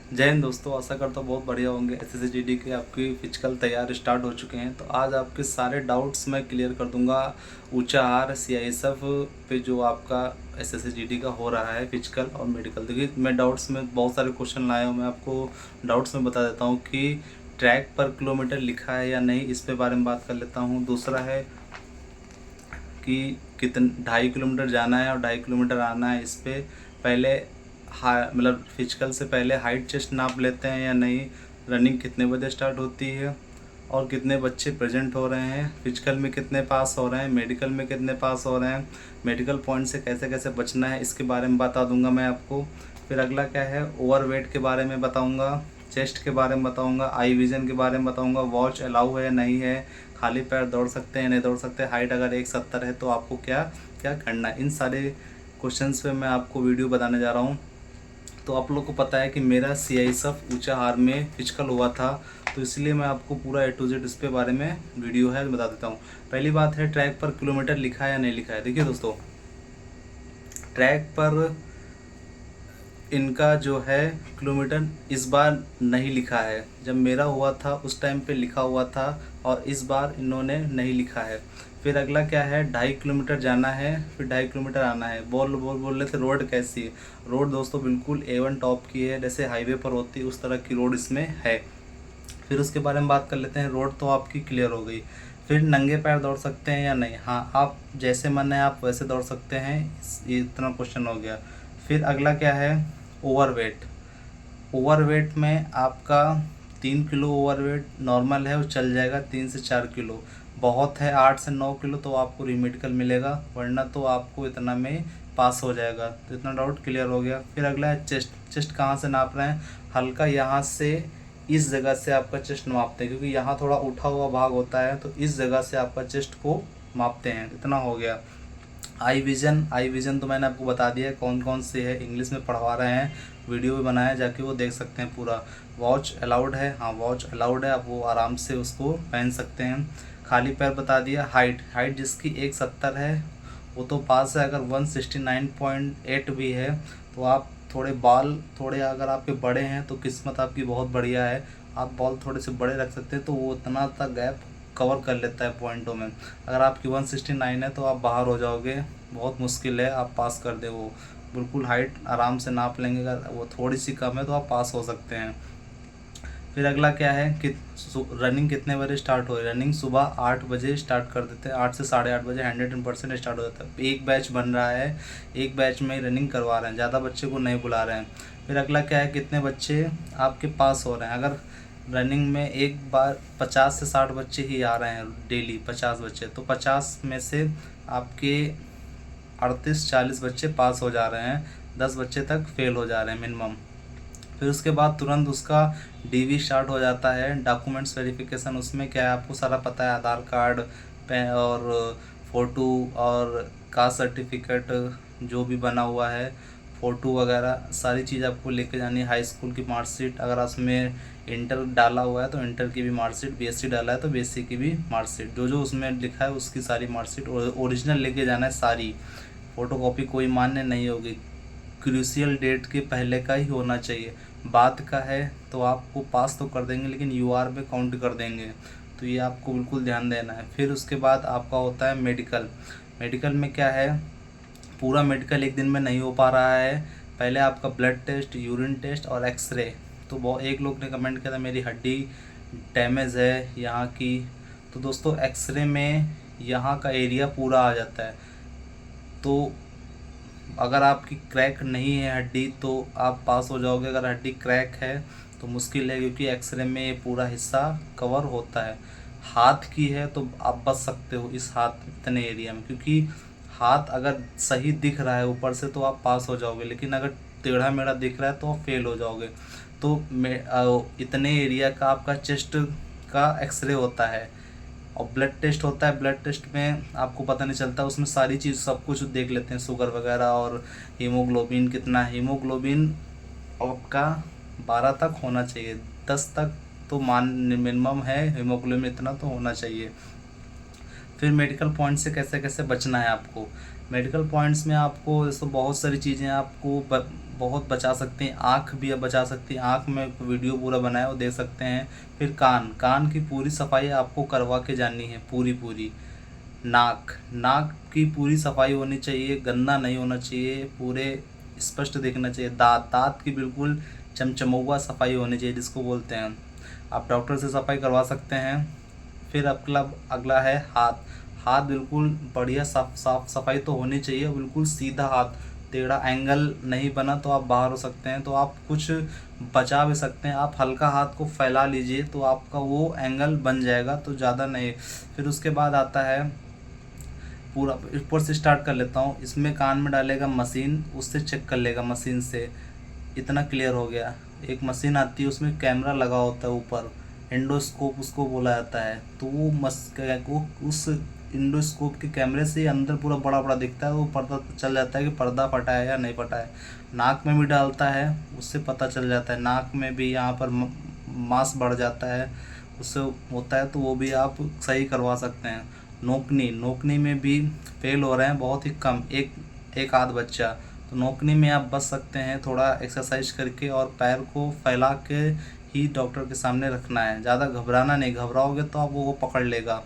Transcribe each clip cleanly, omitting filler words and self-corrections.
जय हिंद दोस्तों, आशा करता हूँ बहुत बढ़िया होंगे। एसएससीजीडी के आपकी फिजिकल तैयार स्टार्ट हो चुके हैं, तो आज आपके सारे डाउट्स मैं क्लियर कर दूंगा। ऊंचा आहार सीआईएसएफ पे जो आपका एसएससीजीडी का हो रहा है फिजिकल और मेडिकल। देखिए, मैं डाउट्स में बहुत सारे क्वेश्चन लाया हूँ। मैं आपको डाउट्स में बता देता हूँ कि ट्रैक पर किलोमीटर लिखा है या नहीं, इस पे बारे में बात कर लेता हूँ। दूसरा है कि कितन 2.5 किलोमीटर जाना है और 2.5 किलोमीटर आना है, इस पे पहले मतलब फिजिकल से पहले हाइट चेस्ट नाप लेते हैं या नहीं, रनिंग कितने बजे स्टार्ट होती है और कितने बच्चे प्रेजेंट हो रहे हैं, फिजिकल में कितने पास हो रहे हैं, मेडिकल में कितने पास हो रहे हैं, मेडिकल पॉइंट से कैसे कैसे बचना है, इसके बारे में बता दूंगा मैं आपको। फिर अगला क्या है, ओवरवेट के बारे में बताऊंगा, चेस्ट के बारे में बताऊंगा, आई विज़न के बारे में बताऊंगा, वॉच अलाउ है या नहीं है, खाली पैर दौड़ सकते हैं नहीं दौड़ सकते, हाइट अगर 170 है तो आपको क्या क्या करना है, इन सारे क्वेश्चंस पे मैं आपको वीडियो बताने जा रहा हूँ। तो आप लोग को पता है कि मेरा सीआईएसएफ ऊंचा हार में फिजिकल हुआ था, तो इसलिए मैं आपको पूरा ए टू जेड इस पे बारे में वीडियो है बता देता हूँ। पहली बात है, ट्रैक पर किलोमीटर लिखा है या नहीं लिखा है। देखिए दोस्तों, ट्रैक पर इनका जो है किलोमीटर इस बार नहीं लिखा है। जब मेरा हुआ था उस टाइम पे लिखा हुआ था और इस बार इन्होंने नहीं लिखा है। फिर अगला क्या है, 2.5 किलोमीटर जाना है, फिर 2.5 किलोमीटर आना है। बोल रहे थे रोड कैसी है। रोड दोस्तों बिल्कुल A1 टॉप की है, जैसे हाईवे पर होती है उस तरह की रोड इसमें है। फिर उसके बारे में बात कर लेते हैं। रोड तो आपकी क्लियर हो गई। फिर नंगे पैर दौड़ सकते हैं या नहीं। हाँ, आप जैसे मन है आप वैसे दौड़ सकते हैं। ये इतना क्वेश्चन हो गया। फिर अगला क्या है, ओवरवेट। ओवरवेट में आपका 3 किलो ओवरवेट नॉर्मल है, वो चल जाएगा। 3 से 4 किलो बहुत है। 8 से 9 किलो तो आपको रिमेडिकल मिलेगा, वरना तो आपको इतना में पास हो जाएगा। तो इतना डाउट क्लियर हो गया। फिर अगला है चेस्ट। चेस्ट कहाँ से नाप रहे हैं, हल्का यहाँ से इस जगह से आपका चेस्ट मापते हैं, क्योंकि यहाँ थोड़ा उठा हुआ भाग होता है, तो इस जगह से आपका चेस्ट को मापते हैं। इतना हो गया। आई विज़न तो मैंने आपको बता दिया है कौन कौन से है, इंग्लिश में पढ़वा रहे हैं, वीडियो भी बनाया, जाके वो देख सकते हैं पूरा। वॉच अलाउड है, हाँ वॉच अलाउड है, आप वो आराम से उसको पहन सकते हैं। खाली पैर बता दिया। हाइट जिसकी 170 है वो तो पास है। अगर 169.8 भी है तो आप थोड़े अगर आपके बड़े हैं तो किस्मत आपकी बहुत बढ़िया है, आप बॉल थोड़े से बड़े रख सकते हैं, तो वो उतना तक गैप कवर कर लेता है पॉइंटों में। अगर आपकी 169 है तो आप बाहर हो जाओगे, बहुत मुश्किल है आप पास कर दे। वो बिल्कुल हाइट आराम से नाप लेंगे, अगर वो थोड़ी सी कम है तो आप पास हो सकते हैं। फिर अगला क्या है कि रनिंग कितने बजे स्टार्ट हो रही है। रनिंग सुबह 8 बजे स्टार्ट कर देते हैं, 8 से 8:30 बजे 110% स्टार्ट हो जाता है। एक बैच बन रहा है, एक बैच में रनिंग करवा रहे हैं, ज़्यादा बच्चे को नहीं बुला रहे हैं। फिर अगला क्या है, कितने बच्चे आपके पास हो रहे हैं। अगर रनिंग में एक बार 50 से 60 बच्चे ही आ रहे हैं डेली, 50 बच्चे, तो 50 में से आपके 38-40 बच्चे पास हो जा रहे हैं, 10 बच्चे तक फेल हो जा रहे हैं मिनिमम। फिर उसके बाद तुरंत उसका डीवी स्टार्ट हो जाता है, डॉक्यूमेंट्स वेरिफिकेशन। उसमें क्या है आपको सारा पता है, आधार कार्ड और फ़ोटो और कास्ट सर्टिफिकेट जो भी बना हुआ है, फ़ोटो वगैरह सारी चीज़ आपको लेके जानी है। हाई स्कूल की मार्कशीट, अगर उसमें इंटर डाला हुआ है तो इंटर की भी मार्कशीट, बीएससी डाला है तो बीएससी की भी मार्कशीट, जो जो उसमें लिखा है उसकी सारी मार्कशीट ओरिजिनल लेके जाना है सारी। फ़ोटोकॉपी कोई मान्य नहीं होगी। क्रूशियल डेट के पहले का ही होना चाहिए। बाद का है तो आपको पास तो कर देंगे लेकिन यूआर में काउंट कर देंगे, तो ये आपको बिल्कुल ध्यान देना है। फिर उसके बाद आपका होता है मेडिकल। मेडिकल में क्या है, पूरा मेडिकल एक दिन में नहीं हो पा रहा है। पहले आपका ब्लड टेस्ट, यूरिन टेस्ट और एक्सरे। तो बहुत एक लोग ने कमेंट किया था मेरी हड्डी डैमेज है यहाँ की, तो दोस्तों एक्सरे में यहाँ का एरिया पूरा आ जाता है। तो अगर आपकी क्रैक नहीं है हड्डी तो आप पास हो जाओगे, अगर हड्डी क्रैक है तो मुश्किल है, क्योंकि एक्सरे में ये पूरा हिस्सा कवर होता है। हाथ की है तो आप बच सकते हो इस हाथ इतने एरिया में, क्योंकि हाथ अगर सही दिख रहा है ऊपर से तो आप पास हो जाओगे, लेकिन अगर टेढ़ा मेढ़ा दिख रहा है तो आप फेल हो जाओगे। तो इतने एरिया का आपका चेस्ट का एक्सरे होता है और ब्लड टेस्ट होता है। ब्लड टेस्ट में आपको पता नहीं चलता, उसमें सारी चीज़ सब कुछ देख लेते हैं, शुगर वगैरह और हीमोग्लोबिन कितना है। हीमोग्लोबिन आपका 12 तक होना चाहिए, 10 तक तो मान मिनिमम है, हीमोग्लोबिन इतना तो होना चाहिए। फिर मेडिकल पॉइंट से कैसे कैसे बचना है आपको। मेडिकल पॉइंट्स में आपको जैसे बहुत सारी चीज़ें आपको बहुत बचा सकती हैं। आँख भी अब बचा सकती है, आँख में वीडियो पूरा बनाया वो देख सकते हैं। फिर कान, कान की पूरी सफाई आपको करवा के जानी है, पूरी पूरी। नाक, नाक की पूरी सफाई होनी चाहिए, गंदा नहीं होना चाहिए, पूरे स्पष्ट दिखना चाहिए। दांत, दांत की बिल्कुल चमचमौवा सफाई होनी चाहिए जिसको बोलते हैं। आप डॉक्टर से सफाई करवा सकते हैं। फिर अगला अगला है हाथ। हाथ बिल्कुल बढ़िया साफ साफ सफाई तो होनी चाहिए, बिल्कुल सीधा हाथ, टेढ़ा एंगल नहीं बना तो आप बाहर हो सकते हैं, तो आप कुछ बचा भी सकते हैं। आप हल्का हाथ को फैला लीजिए तो आपका वो एंगल बन जाएगा, तो ज़्यादा नहीं। फिर उसके बाद आता है पूरा, ऊपर से स्टार्ट कर लेता हूँ। इसमें कान में डालेगा मशीन, उससे चेक कर लेगा मशीन से। इतना क्लियर हो गया। एक मशीन आती है, उसमें कैमरा लगा होता है ऊपर, एंडोस्कोप उसको बोला जाता है। तो वो उस इंडोस्कोप के कैमरे से अंदर पूरा बड़ा बड़ा दिखता है, वो पता चल जाता है कि पर्दा फटा है या नहीं फटा है। नाक में भी डालता है, उससे पता चल जाता है। नाक में भी यहाँ पर मांस बढ़ जाता है, उससे होता है, तो वो भी आप सही करवा सकते हैं। नोकनी, नोकनी में भी फेल हो रहे हैं बहुत ही कम, एक आध बच्चा। तो नोकनी में आप बच सकते हैं थोड़ा एक्सरसाइज करके, और पैर को फैला के ही डॉक्टर के सामने रखना है। ज़्यादा घबराना नहीं, घबराओगे तो आप वो पकड़ लेगा।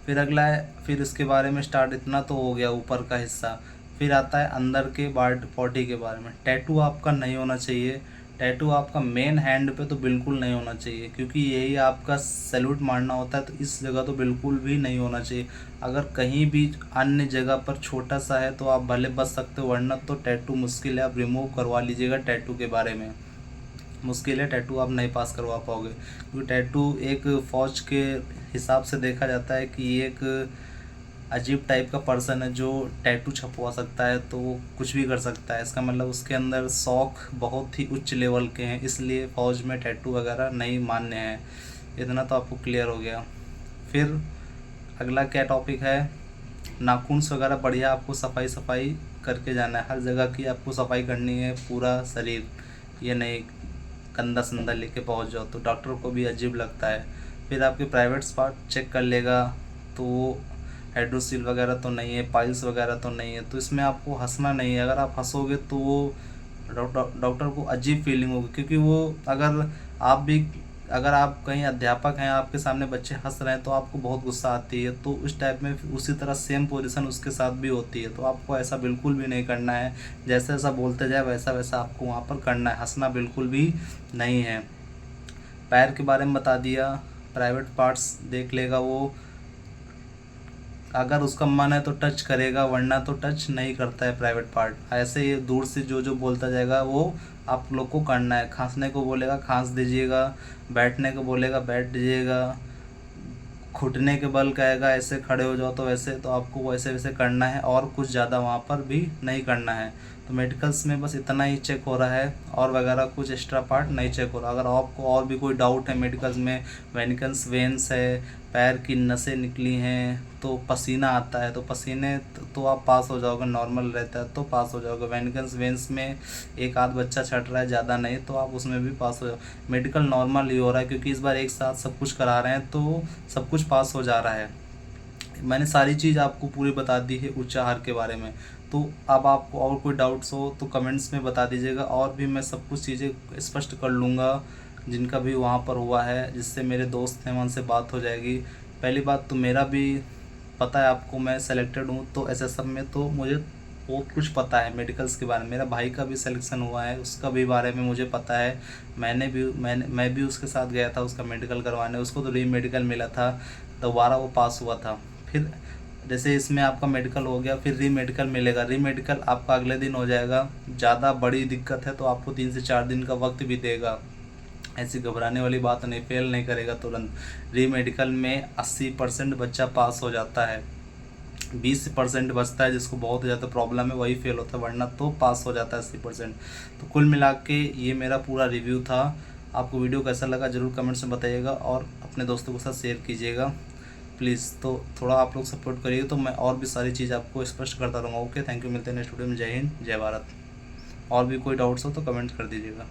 फिर अगला है, फिर इसके बारे में स्टार्ट, इतना तो हो गया ऊपर का हिस्सा। फिर आता है अंदर के बॉडी के बारे में। टैटू आपका नहीं होना चाहिए। टैटू आपका मेन हैंड पे तो बिल्कुल नहीं होना चाहिए, क्योंकि यही आपका सैल्यूट मारना होता है, तो इस जगह तो बिल्कुल भी नहीं होना चाहिए। अगर कहीं भी अन्य जगह पर छोटा सा है तो आप भले बच सकते हो, वरना तो टैटू मुश्किल है। आप रिमूव करवा लीजिएगा टैटू के बारे में, मुश्किल है, टैटू आप नहीं पास करवा पाओगे। क्योंकि टैटू एक फौज के हिसाब से देखा जाता है कि ये एक अजीब टाइप का पर्सन है जो टैटू छपवा सकता है, तो वो कुछ भी कर सकता है। इसका मतलब उसके अंदर शौक बहुत ही उच्च लेवल के हैं, इसलिए फ़ौज में टैटू वगैरह नहीं मान्य है। इतना तो आपको क्लियर हो गया। फिर अगला क्या टॉपिक है, नाखून वगैरह बढ़िया आपको सफाई सफाई करके जाना है। हर जगह की आपको सफाई करनी है, पूरा शरीर, ये नहीं गंदा संदा लेके पहुंच जाओ तो डॉक्टर को भी अजीब लगता है। फिर आपके प्राइवेट पार्ट चेक कर लेगा, तो हाइड्रोसील वगैरह तो नहीं है, पाइल्स वगैरह तो नहीं है, तो इसमें आपको हंसना नहीं है। अगर आप हंसोगे तो वो डॉक्टर को अजीब फीलिंग होगी, क्योंकि वो अगर आप कहीं अध्यापक हैं, आपके सामने बच्चे हंस रहे हैं तो आपको बहुत गुस्सा आती है, तो उस टाइप में उसी तरह सेम पोजीशन उसके साथ भी होती है। तो आपको ऐसा बिल्कुल भी नहीं करना है, जैसे जैसा बोलते जाए वैसा वैसा आपको वहाँ पर करना है, हंसना बिल्कुल भी नहीं है। पैर के बारे में बता दिया, प्राइवेट पार्ट्स देख लेगा वो, अगर उसका मन है तो टच करेगा, वरना तो टच नहीं करता है प्राइवेट पार्ट। ऐसे ही दूर से जो जो बोलता जाएगा वो आप लोग को करना है। खांसने को बोलेगा खांस दीजिएगा, बैठने को बोलेगा बैठ दीजिएगा, घुटने के बल कहेगा ऐसे खड़े हो जाओ तो वैसे, तो आपको वैसे वैसे करना है, और कुछ ज़्यादा वहाँ पर भी नहीं करना है। तो मेडिकल्स में बस इतना ही चेक हो रहा है, और वगैरह कुछ एक्स्ट्रा पार्ट नहीं चेक हो रहा। अगर आपको और भी कोई डाउट है मेडिकल्स में, वेनिकल्स वेंस है, पैर की नसें निकली हैं, तो पसीना आता है, तो पसीने तो आप पास हो जाओगे, नॉर्मल रहता है तो पास हो जाओगे। वेनिकल्स वेंस में एक आध बच्चा छट रहा है, ज़्यादा नहीं, तो आप उसमें भी पास हो जाओ। मेडिकल नॉर्मल ही हो रहा है, क्योंकि इस बार एक साथ सब कुछ करा रहे हैं, तो सब कुछ पास हो जा रहा है। मैंने सारी चीज़ आपको पूरी बता दी है उच्चाहार के बारे में। तो अब आपको और कोई डाउट्स हो तो कमेंट्स में बता दीजिएगा, और भी मैं सब कुछ चीज़ें स्पष्ट कर लूँगा जिनका भी वहाँ पर हुआ है, जिससे मेरे दोस्त हैं उनसे बात हो जाएगी। पहली बात तो मेरा भी पता है आपको, मैं सेलेक्टेड हूँ तो एसएसएफ में, तो मुझे बहुत कुछ पता है मेडिकल्स के बारे में। मेरा भाई का भी सिलेक्शन हुआ है, उसका भी बारे में मुझे पता है। मैं भी उसके साथ गया था उसका मेडिकल करवाने, उसको तो री मेडिकल मिला था, दोबारा वो पास हुआ था। फिर जैसे इसमें आपका मेडिकल हो गया, फिर री मेडिकल मिलेगा। री मेडिकल आपका अगले दिन हो जाएगा। ज़्यादा बड़ी दिक्कत है तो आपको 3 से 4 दिन का वक्त भी देगा। ऐसी घबराने वाली बात नहीं, फेल नहीं करेगा तुरंत। री मेडिकल में 80% बच्चा पास हो जाता है, 20% बचता है जिसको बहुत ज़्यादा प्रॉब्लम है, वही फेल होता है, वरना तो पास हो जाता है 80%। तो कुल मिला के ये मेरा पूरा रिव्यू था। आपको वीडियो कैसा लगा ज़रूर कमेंट्स में बताइएगा, और अपने दोस्तों के साथ शेयर कीजिएगा प्लीज़। तो थोड़ा आप लोग सपोर्ट करिएगा तो मैं और भी सारी चीज़ आपको स्पष्ट करता रहूँगा। ओके, थैंक यू, मिलते हैं नेक्स्ट वीडियो में। जय हिंद, जय भारत। और भी कोई डाउट्स हो तो कमेंट कर दीजिएगा।